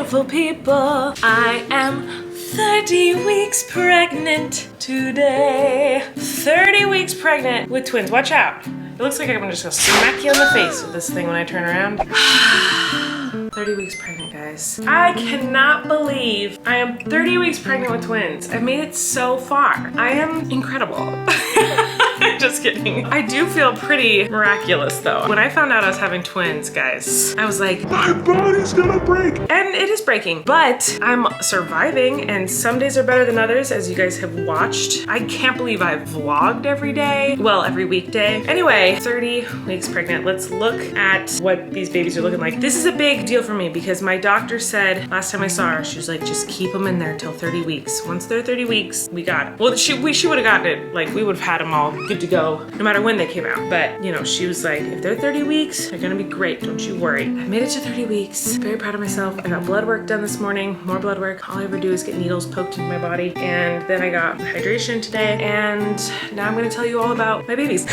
beautiful people. I am 30 weeks pregnant today. 30 weeks pregnant with twins. Watch out. It looks like I'm just gonna smack you in the face with this thing when I turn around. 30 weeks pregnant, guys. I cannot believe I am 30 weeks pregnant with twins. I've made it so far. I am incredible. Just kidding. I do feel pretty miraculous though. When I found out I was having twins, guys, I was like, my body's gonna break. And it is breaking, but I'm surviving, and some days are better than others, as you guys have watched. I can't believe I've vlogged every day. Well, every weekday. Anyway, 30 weeks pregnant. Let's look at what these babies are looking like. This is a big deal for me because my doctor said last time I saw her, she was like, just keep them in there till 30 weeks. Once they're 30 weeks, we got it. Well, she would have gotten it. Like, we would have had them all good to go no matter when they came out. But, you know, she was like, if they're 30 weeks, they're gonna be great. Don't you worry. I made it to 30 weeks. Very proud of myself. I got blood work done this morning. More blood work. All I ever do is get needles poked into my body. And then I got hydration today. And now I'm gonna tell you all about my babies.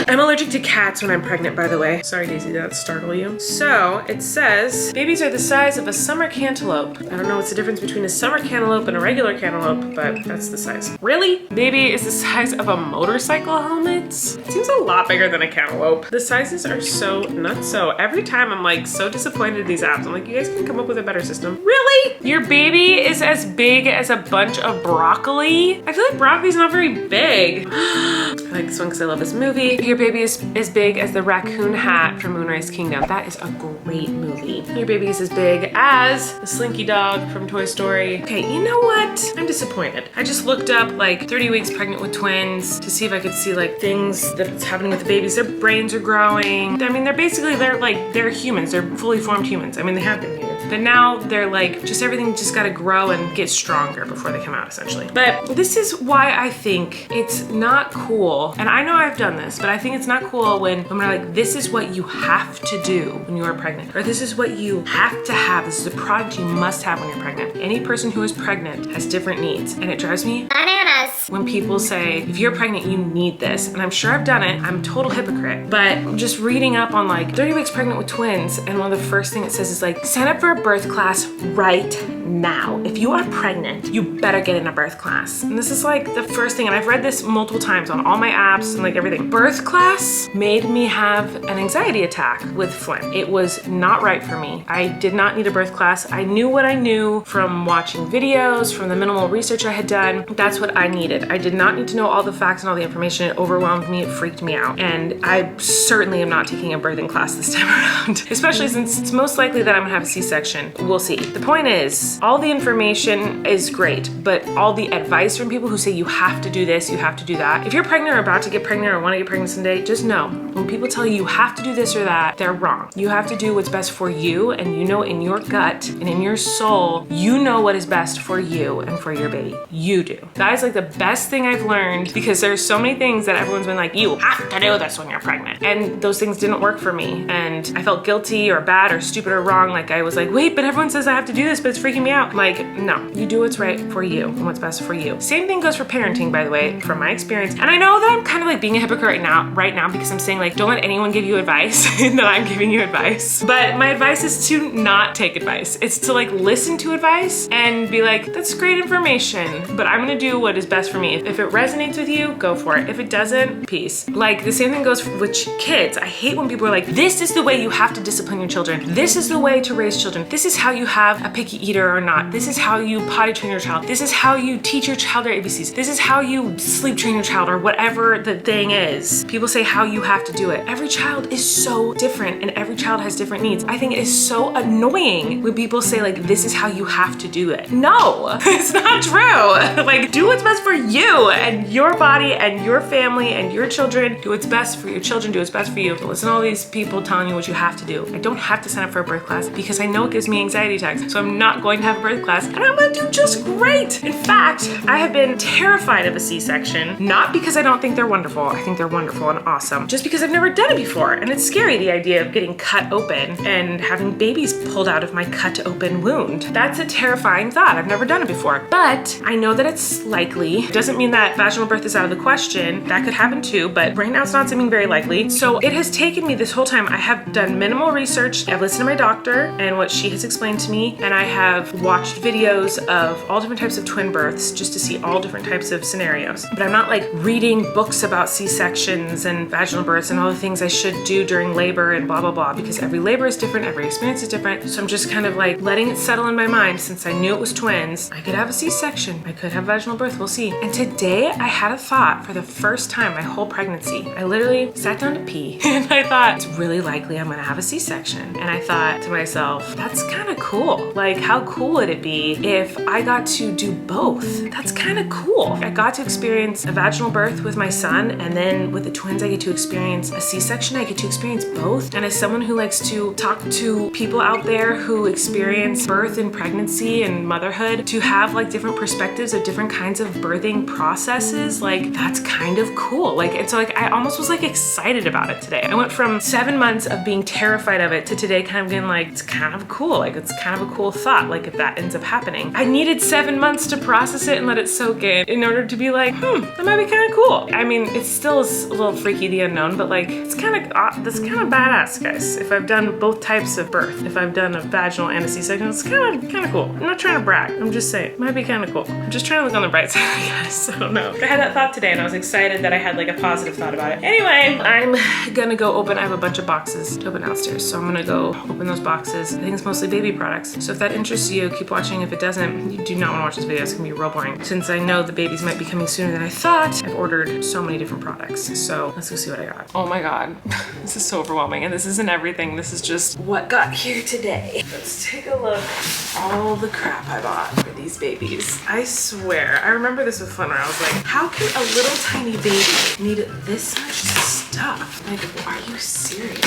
I'm allergic to cats when I'm pregnant, by the way. Sorry, Daisy, did that startle you? So it says, babies are the size of a summer cantaloupe. I don't know what's the difference between a summer cantaloupe and a regular cantaloupe, but that's the size. Really? Baby is the size of a motorcycle helmet? It seems a lot bigger than a cantaloupe. The sizes are so nuts. So every time I'm like so disappointed in these apps. I'm like, you guys can come up with a better system. Really? Your baby is as big as a bunch of broccoli? I feel like broccoli's not very big. I like this one because I love this movie. Your baby is as big as the raccoon hat from Moonrise Kingdom. That is a great movie. Your baby is as big as the Slinky dog from Toy Story. Okay, you know what? I'm disappointed. I just looked up like 30 weeks pregnant with twins to see if I could see like things that's happening with the babies. Their brains are growing. I mean, they're humans. They're fully formed humans. I mean, they have been humans. But now they're like, just everything just gotta grow and get stronger before they come out, essentially. But this is why I think it's not cool, and I know I've done this, but I think it's not cool when we're like, this is what you have to do when you are pregnant, or this is what you have to have. This is a product you must have when you're pregnant. Any person who is pregnant has different needs, and it drives me bananas when people say, if you're pregnant, you need this. And I'm sure I've done it. I'm a total hypocrite. But just reading up on like 30 weeks pregnant with twins, and one of the first things it says is like, sign up for a birth class right now. If you are pregnant, you better get in a birth class. And this is like the first thing, and I've read this multiple times on all my apps and like everything. Birth class made me have an anxiety attack with Flynn. It was not right for me. I did not need a birth class. I knew what I knew from watching videos, from the minimal research I had done. That's what I needed. I did not need to know all the facts and all the information. It overwhelmed me, it freaked me out. And I certainly am not taking a birthing class this time around, especially since it's most likely that I'm gonna have a C-section. We'll see. The point is, all the information is great, but all the advice from people who say you have to do this, you have to do that. If you're pregnant or about to get pregnant or want to get pregnant someday, just know, when people tell you have to do this or that, they're wrong. You have to do what's best for you, and you know in your gut and in your soul, you know what is best for you and for your baby. You do. That is like the best thing I've learned, because there's so many things that everyone's been like, you have to do this when you're pregnant. And those things didn't work for me. And I felt guilty or bad or stupid or wrong. Like I was like, wait, but everyone says I have to do this, but it's freaking me out. Like, no, you do what's right for you and what's best for you. Same thing goes for parenting, by the way, from my experience. And I know that I'm kind of like being a hypocrite right now because I'm saying like, don't let anyone give you advice that I'm giving you advice. But my advice is to not take advice. It's to like listen to advice and be like, that's great information, but I'm gonna do what is best for me. If it resonates with you, go for it. If it doesn't, peace. Like the same thing goes with kids. I hate when people are like, this is the way you have to discipline your children. This is the way to raise children. This is how you have a picky eater or not. This is how you potty train your child. This is how you teach your child their ABCs. This is how you sleep train your child, or whatever the thing is. People say how you have to do it. Every child is so different and every child has different needs. I think it is so annoying when people say like, this is how you have to do it. No, it's not true. Like, do what's best for you and your body and your family and your children. Do what's best for your children. Do what's best for you. Don't listen to all these people telling you what you have to do. I don't have to sign up for a birth class because I know it gives me anxiety attacks. So I'm not going to have a birth class, and I'm gonna do just great. In fact, I have been terrified of a C-section, not because I don't think they're wonderful. I think they're wonderful and awesome, just because I've never done it before. And it's scary, the idea of getting cut open and having babies pulled out of my cut open wound. That's a terrifying thought. I've never done it before, but I know that it's likely. It doesn't mean that vaginal birth is out of the question. That could happen too, but right now it's not seeming very likely. So it has taken me this whole time. I have done minimal research. I've listened to my doctor and what she has explained to me, and I have watched videos of all different types of twin births just to see all different types of scenarios. But I'm not like reading books about C-sections and vaginal births and all the things I should do during labor and blah, blah, blah, because every labor is different, every experience is different. So I'm just kind of like letting it settle in my mind. Since I knew it was twins, I could have a C-section, I could have vaginal birth, we'll see. And today I had a thought for the first time my whole pregnancy. I literally sat down to pee and I thought, it's really likely I'm gonna have a C-section. And I thought to myself, that's kind of cool. Like, how cool would it be if I got to do both? That's kind of cool. I got to experience a vaginal birth with my son, and then with the twins, I get to experience a C-section. I get to experience both. And as someone who likes to talk to people out there who experience birth and pregnancy and motherhood, to have like different perspectives of different kinds of birthing processes, like that's kind of cool. Like, and so like I almost was like excited about it today. I went from 7 months of being terrified of it to today kind of being like, it's kind of cool. Like, it's kind of a cool thought. Like, if that ends up happening, I needed 7 months to process it and let it soak in order to be like, that might be kind of cool. I mean, it still is a little freaky, the unknown, but like, it's kind of, that's kind of badass, guys. If I've done both types of birth, if I've done a vaginal and a C-section, it's kind of cool. I'm not trying to brag. I'm just saying, it might be kind of cool. I'm just trying to look on the bright side, guys. I don't know. I had that thought today and I was excited that I had like a positive thought about it. Anyway, I'm gonna go open, I have a bunch of boxes to open downstairs. So I'm gonna go open those boxes. I think it's mostly baby products. So if that interests you, keep watching. If it doesn't, you do not wanna watch this video. It's gonna be real boring. Since I know the babies might be coming sooner than I thought, I've ordered so many different products. So let's go see what I got. Oh my God, this is so overwhelming. And this isn't everything. This is just what got here today. Let's take a look at all the crap I bought for these babies. I swear, I remember this with Flynn where I was like, how can a little tiny baby need this much stuff? Like, are you serious?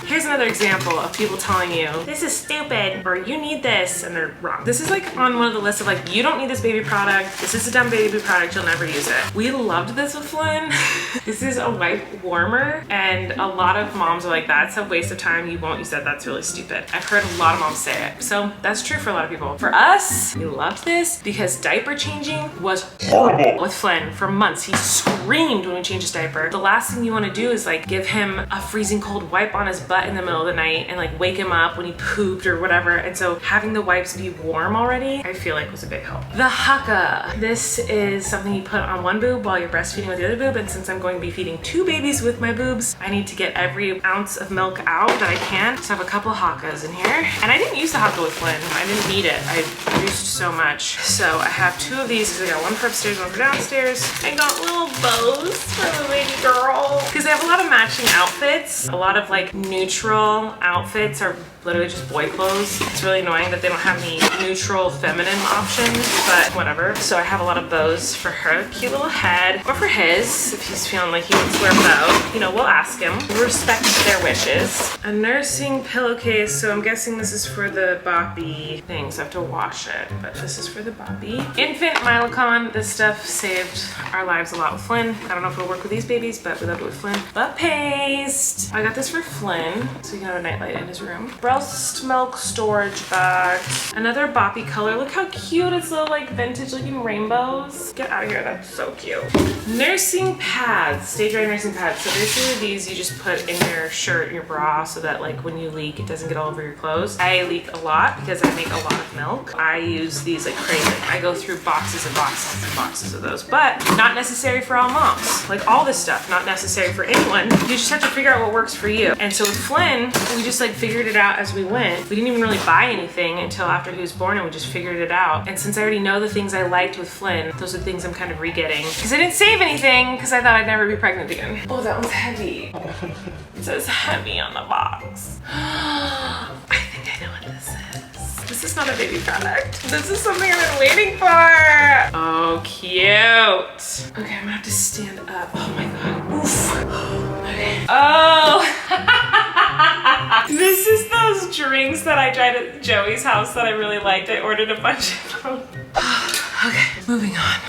Here's another example of people telling you, this is stupid, or you need this, and they're wrong. This is like on one of the lists of like, you don't need this baby product. This is a dumb baby product. You'll never use it. We loved this with Flynn. This is a wipe warmer, and a lot of moms are like, that's a waste of time. You won't use that. That's really stupid. I've heard a lot of moms say it. So that's true for a lot of people. For us, we loved this because diaper changing was horrible with Flynn for months. He screamed when we changed his diaper. The last thing you want to do is like give him a freezing cold wipe on his butt in the middle of the night and like wake him up when he pooped or whatever. And so having the wipes be warm already, I feel like was a big help. The Haka. This is something you put on one boob while you're breastfeeding with the other boob. And since I'm going to be feeding 2 babies with my boobs, I need to get every ounce of milk out that I can. So I have a couple Hakas in here. And I didn't use the Haka with Flynn. I didn't need it. I produced so much. So I have 2 of these. I got one for upstairs, one for downstairs. I got little bows for the baby girl. Because they have a lot of matching outfits. A lot of like neutral outfits are literally just boy clothes. It's really annoying that they don't have any neutral feminine options, but whatever. So I have a lot of bows for her cute little head, or for his, if he's feeling like he wants to wear a bow. You know, we'll ask him. We'll respect their wishes. A nursing pillowcase, so I'm guessing this is for the Boppy thing, so I have to wash it, but this is for the Boppy. Infant Milocon, this stuff saved our lives a lot with Flynn. I don't know if it'll work with these babies, but we loved it with Flynn. Butt paste. I got this for Flynn, so he can have a nightlight in his room. Breast milk storage bag. Another Boppy color. Look how cute. It's little like vintage looking rainbows. Get out of here. That's so cute. Nursing pads. Stay dry nursing pads. So basically these you just put in your shirt, your bra, so that like when you leak, it doesn't get all over your clothes. I leak a lot because I make a lot of milk. I use these like crazy. I go through boxes and boxes and boxes of those, but not necessary for all moms. Like all this stuff, not necessary for anyone. You just have to figure out what works for you. And so with Flynn, we just like figured it out as we went. We didn't even really buy anything until after he was born, and we just figured it out. And since I already know the things I liked with Flynn, those are the things I'm kind of re-getting. Because I didn't save anything because I thought I'd never be pregnant again. Oh, that one's heavy. It says heavy on the box. I think I know what this is. This is not a baby product. This is something I've been waiting for. Oh, cute. Okay, I'm gonna have to stand up. Oh my God. Oof. Okay. Oh. This is those drinks that I tried at Joey's house that I really liked. I ordered a bunch of them. Okay, moving on.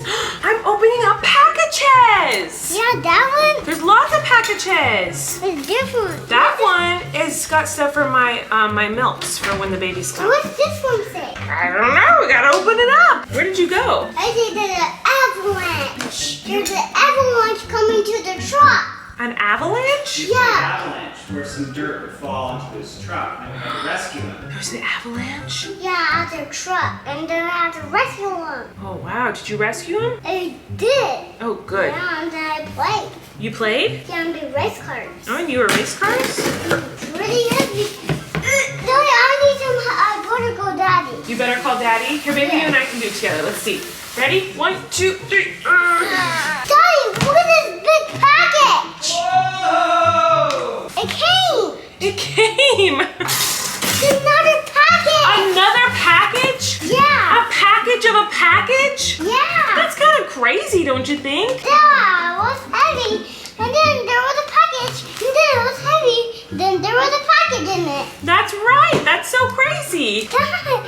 I'm opening up packages. Yeah, that one There's lots of packages. is different. That one is got stuff for my my milks for when the babies come. What's this one say? I don't know. We gotta open it up. Where did you go? I think there's an avalanche. There's an avalanche coming to the truck. An avalanche? Yeah. Avalanche where some dirt would fall into this truck and we had to rescue him. There's an avalanche? Yeah, at the truck, and then I have to rescue him. Oh wow, did you rescue him? I did. Oh good. Yeah, and then I played. You played? Yeah, and the race cars. Oh, and you were race cars? It's really heavy. Daddy, I need some. I gotta go, Daddy. You better call Daddy. Here, maybe you and I can do it together. Let's see. Ready? 1, 2, 3. Daddy, look at this big package. Whoa! It came. It came! It's another package. Another package? Yeah. A package of a package? Yeah. That's kind of crazy, don't you think? Yeah, it was heavy. And then there was a package. And then it was heavy. Then there was a package in it. That's right. That's so crazy. Dad,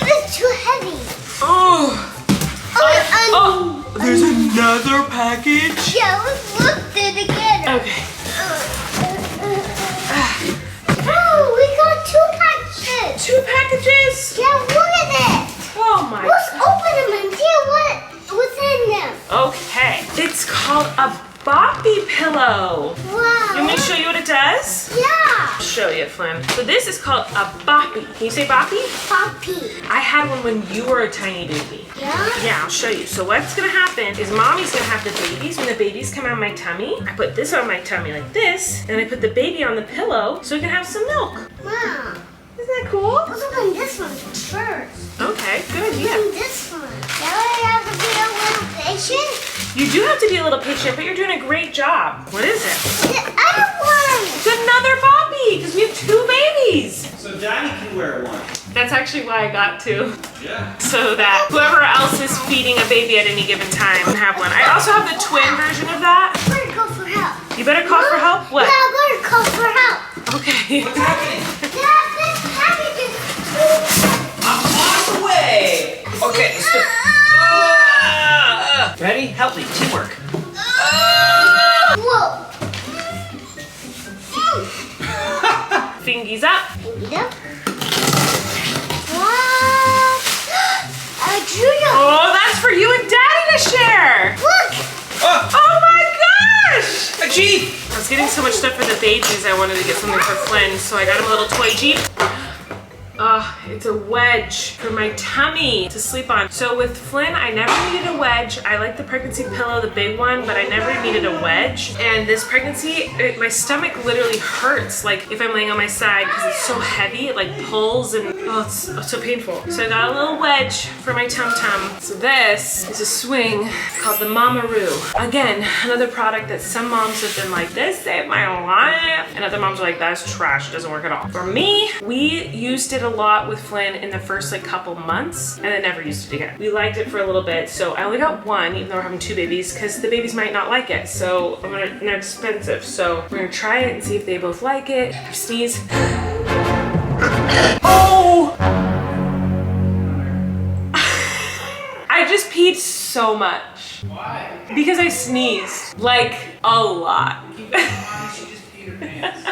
it's too heavy. Oh. Oh, there's another package? Yeah, let's look at it together. Okay. Oh, we got 2 packages. 2 packages? Yeah, look at this. Oh my. Let's open them and see what's in them. Okay. It's called a Boppy Pillow. Wow. You want me to show you what it does? Yeah. I'll show you, Flynn. So this is called a Boppy. Can you say Boppy? Boppy. I had one when you were a tiny baby. Yeah? Yeah, I'll show you. So what's gonna happen is Mommy's gonna have the babies. When the babies come out of my tummy, I put this on my tummy like this, and I put the baby on the pillow so it can have some milk. Wow. Isn't that cool? Let's open this one first. Okay, good idea. Open this one. Now I have to be a little patient. You do have to be a little patient, but you're doing a great job. What is it? The other one. It's another Boppy, because we have 2 babies. So Daddy can wear one. That's actually why I got 2. Yeah. So that whoever else is feeding a baby at any given time can have one. I also have the twin version of that. I'm gonna go for help. You better call for help? What? Yeah, I'm gonna call for help. Okay. What's happening? Dad, this package is too heavy. I'm on the way. Okay, let's do Ready? Help me. Teamwork. Whoa. Fingies up. Yep. Wow. Junior. Oh, that's for you and Daddy to share. Look. Oh my gosh! A Jeep. I was getting so much stuff for the babies, I wanted to get something for Flynn, so I got him a little toy Jeep. It's a wedge for my tummy to sleep on. So with Flynn, I never needed a wedge. I like the pregnancy pillow, the big one, but I never needed a wedge. And this pregnancy, my stomach literally hurts, like if I'm laying on my side, because it's so heavy, it like pulls and it's so painful. So I got a little wedge for my tum-tum. So this is a swing called the Mamaroo. Again, another product that some moms have been like, this saved my life. And other moms are like, that's trash, it doesn't work at all. For me, we used it a lot with Flynn in the first like couple months and then never used it again. We liked it for a little bit, so I only got 1 even though we're having 2 babies because the babies might not like it. So they're expensive. So we're gonna try it and see if they both like it. Sneeze. Oh! I just peed so much. Why? Because I sneezed. Like a lot. Why? She just peed her pants.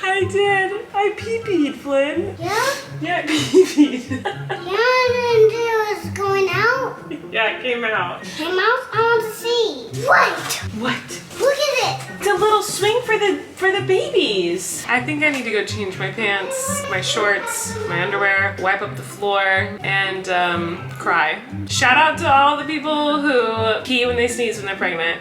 I did. I pee-peed, Flynn. Yeah? Yeah, I pee-peed. Yeah, and then it was going out. Yeah, it came out. Came out? I want to see. What? What? Look at it. It's a little swing for the babies. I think I need to go change my pants, my shorts, my underwear, wipe up the floor, and cry. Shout out to all the people who pee when they sneeze when they're pregnant.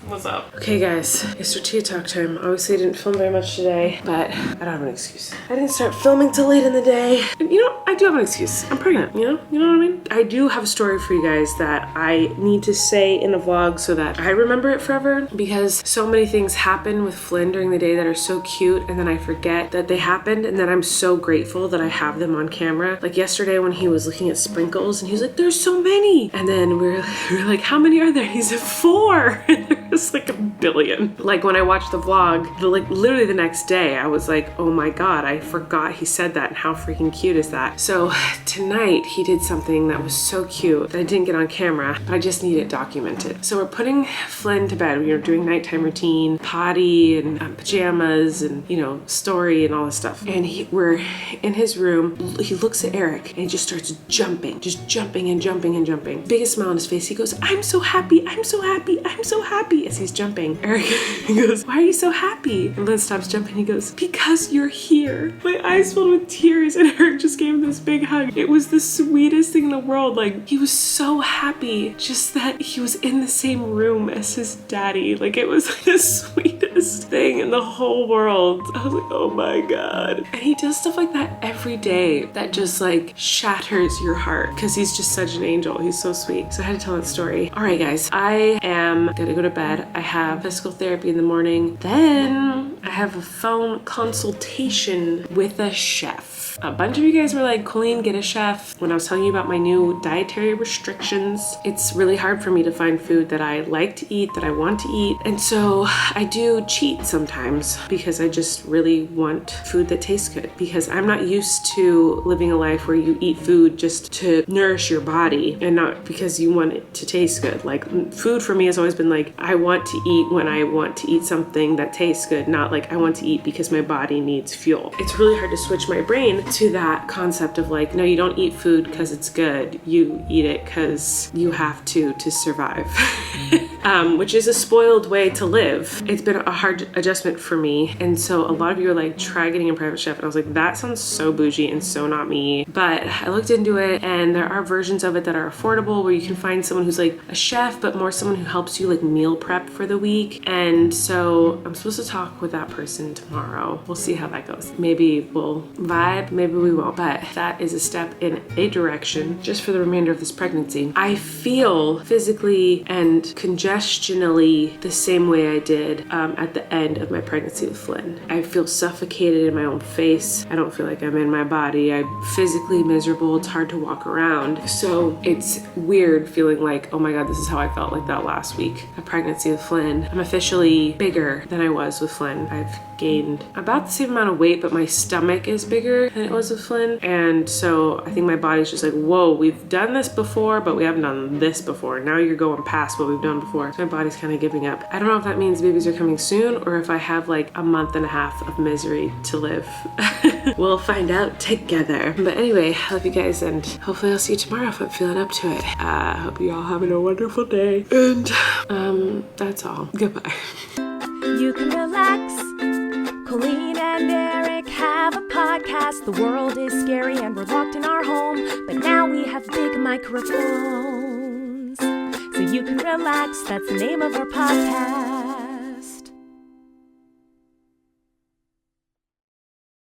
What's up? Okay guys, it's tortilla talk time. Obviously I didn't film very much today, but I don't have an excuse. I didn't start filming till late in the day. And you know, I do have an excuse. I'm pregnant, you know what I mean? I do have a story for you guys that I need to say in a vlog so that I remember it forever, because so many things happen with Flynn during the day that are so cute, and then I forget that they happened, and then I'm so grateful that I have them on camera. Like yesterday when he was looking at sprinkles and he was like, there's so many. And then we were like, how many are there? He said 4. It's like a billion. Like when I watched the vlog, literally the next day, I was like, oh my God, I forgot he said that, and how freaking cute is that? So tonight he did something that was so cute that I didn't get on camera, but I just need it documented. So we're putting Flynn to bed. We were doing nighttime routine, potty and pajamas and, you know, story and all this stuff. And we're in his room. He looks at Eric and he just starts jumping, just jumping and jumping and jumping. Biggest smile on his face. He goes, I'm so happy, I'm so happy, I'm so happy, as he's jumping. Eric, he goes, why are you so happy? And Lynn stops jumping. He goes, because you're here. My eyes filled with tears, and Eric just gave him this big hug. It was the sweetest thing in the world. Like, he was so happy just that he was in the same room as his daddy. Like, it was like the sweetest thing in the whole world. I was like, oh my God. And he does stuff like that every day that just like shatters your heart, because he's just such an angel. He's so sweet. So I had to tell that story. All right, guys, I am gonna go to bed. I have physical therapy in the morning. Then I have a phone consultation with a chef. A bunch of you guys were like, Colleen, get a chef. When I was telling you about my new dietary restrictions, it's really hard for me to find food that I like to eat, that I want to eat. And so I do cheat sometimes because I just really want food that tastes good, because I'm not used to living a life where you eat food just to nourish your body and not because you want it to taste good. Like, food for me has always been like, I want to eat when I want to eat something that tastes good, not like I want to eat because my body needs fuel. It's really hard to switch my brain to that concept of like, no, you don't eat food because it's good. You eat it because you have to survive. Which is a spoiled way to live. It's been a hard adjustment for me. And so a lot of you are like, try getting a private chef. And I was like, that sounds so bougie and so not me. But I looked into it, and there are versions of it that are affordable where you can find someone who's like a chef, but more someone who helps you like meal prep for the week. And so I'm supposed to talk with that person tomorrow. We'll see how that goes. Maybe we'll vibe, maybe we won't. But that is a step in a direction just for the remainder of this pregnancy. I feel physically and congestionally the same way I did at the end of my pregnancy with Flynn. I feel suffocated in my own face. I don't feel like I'm in my body. I'm physically miserable. It's hard to walk around. So it's weird feeling like, oh my God, this is how I felt like that last week of pregnancy with Flynn. I'm officially bigger than I was with Flynn. I've gained about the same amount of weight, but my stomach is bigger than it was with Flynn. And so I think my body's just like, whoa, we've done this before, but we haven't done this before. Now you're going past what we've done before. So my body's kind of giving up. I don't know if that means babies are coming soon or if I have like a month and a half of misery to live. We'll find out together. But anyway, I love you guys, and hopefully I'll see you tomorrow if I'm feeling up to it. Hope you all having a wonderful day. And that's all. Goodbye. You can relax. Colleen and Eric have a podcast. The world is scary and we're locked in our home, but now we have big microphones, so you can relax. That's the name of our podcast.